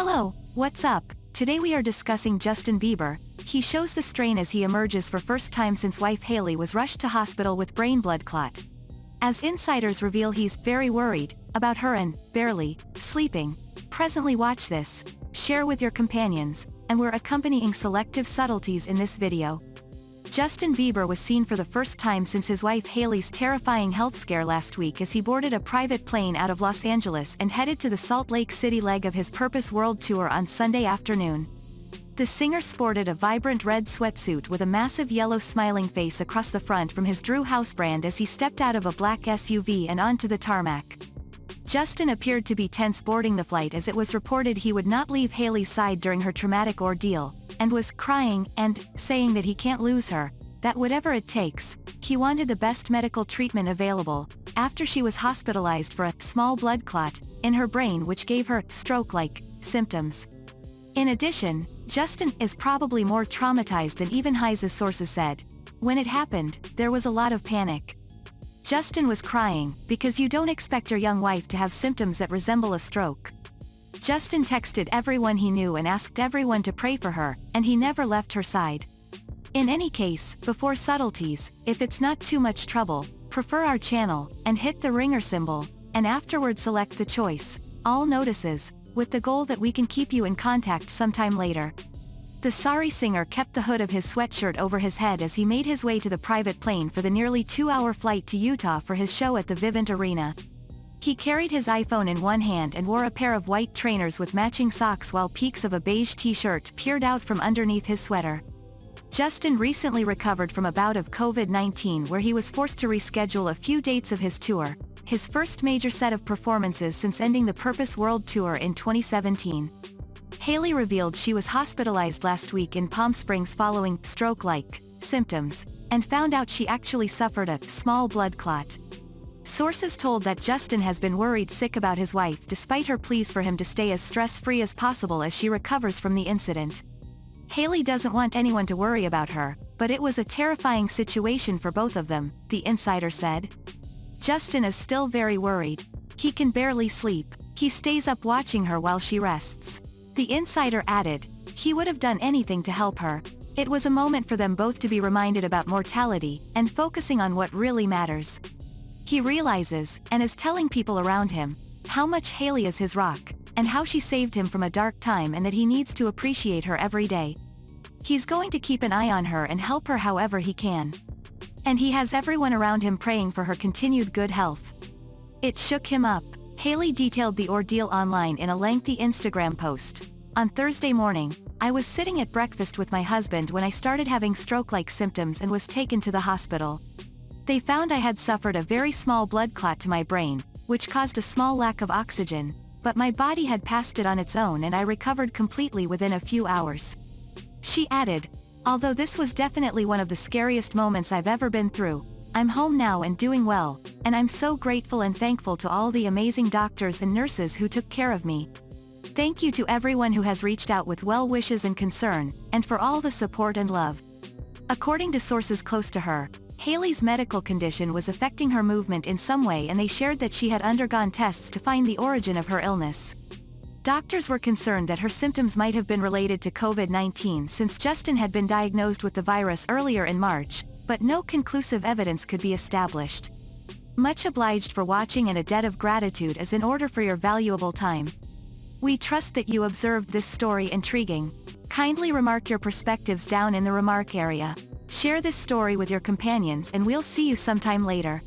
Hello, what's up? Today we are discussing Justin Bieber. He shows the strain as he emerges for first time since wife Hailey was rushed to hospital with brain blood clot. As insiders reveal, he's very worried about her and barely sleeping. Presently watch this, share with your companions, and we're accompanying selective subtleties in this video. Justin Bieber was seen for the first time since his wife Hailey's terrifying health scare last week as he boarded a private plane out of Los Angeles and headed to the Salt Lake City leg of his Purpose World Tour on Sunday afternoon. The singer sported a vibrant red sweatsuit with a massive yellow smiling face across the front from his Drew house brand as he stepped out of a black SUV and onto the tarmac. Justin appeared to be tense boarding the flight as it was reported he would not leave Hailey's side during her traumatic ordeal, and was crying and saying that he can't lose her, that whatever it takes, he wanted the best medical treatment available, after she was hospitalized for a small blood clot in her brain which gave her stroke-like symptoms. In addition, Justin is probably more traumatized than even Hailey's sources said. When it happened, there was a lot of panic. Justin was crying, because you don't expect your young wife to have symptoms that resemble a stroke. Justin texted everyone he knew and asked everyone to pray for her, and he never left her side. In any case, before subtleties, if it's not too much trouble, prefer our channel, and hit the ringer symbol, and afterward select the choice, all notices, with the goal that we can keep you in contact sometime later. The sorry singer kept the hood of his sweatshirt over his head as he made his way to the private plane for the nearly 2-hour flight to Utah for his show at the Vivint Arena. He carried his iPhone in one hand and wore a pair of white trainers with matching socks while peaks of a beige t-shirt peered out from underneath his sweater. Justin recently recovered from a bout of COVID-19 where he was forced to reschedule a few dates of his tour, his first major set of performances since ending the Purpose World Tour in 2017. Hailey revealed she was hospitalized last week in Palm Springs following stroke-like symptoms, and found out she actually suffered a small blood clot. Sources told that Justin has been worried sick about his wife despite her pleas for him to stay as stress-free as possible as she recovers from the incident. Hailey doesn't want anyone to worry about her, but it was a terrifying situation for both of them, the insider said. Justin is still very worried. He can barely sleep. He stays up watching her while she rests. The insider added, he would have done anything to help her. It was a moment for them both to be reminded about mortality, and focusing on what really matters. He realizes, and is telling people around him, how much Hailey is his rock, and how she saved him from a dark time and that he needs to appreciate her every day. He's going to keep an eye on her and help her however he can. And he has everyone around him praying for her continued good health. It shook him up. Hailey detailed the ordeal online in a lengthy Instagram post. On Thursday morning, I was sitting at breakfast with my husband when I started having stroke-like symptoms and was taken to the hospital. They found I had suffered a very small blood clot to my brain, which caused a small lack of oxygen, but my body had passed it on its own and I recovered completely within a few hours. She added, although this was definitely one of the scariest moments I've ever been through, I'm home now and doing well, and I'm so grateful and thankful to all the amazing doctors and nurses who took care of me. Thank you to everyone who has reached out with well wishes and concern, and for all the support and love. According to sources close to her, Hailey's medical condition was affecting her movement in some way, and they shared that she had undergone tests to find the origin of her illness. Doctors were concerned that her symptoms might have been related to COVID-19 since Justin had been diagnosed with the virus earlier in March, but no conclusive evidence could be established. Much obliged for watching and a debt of gratitude is in order for your valuable time. We trust that you observed this story intriguing. Kindly remark your perspectives down in the remark area. Share this story with your companions and we'll see you sometime later.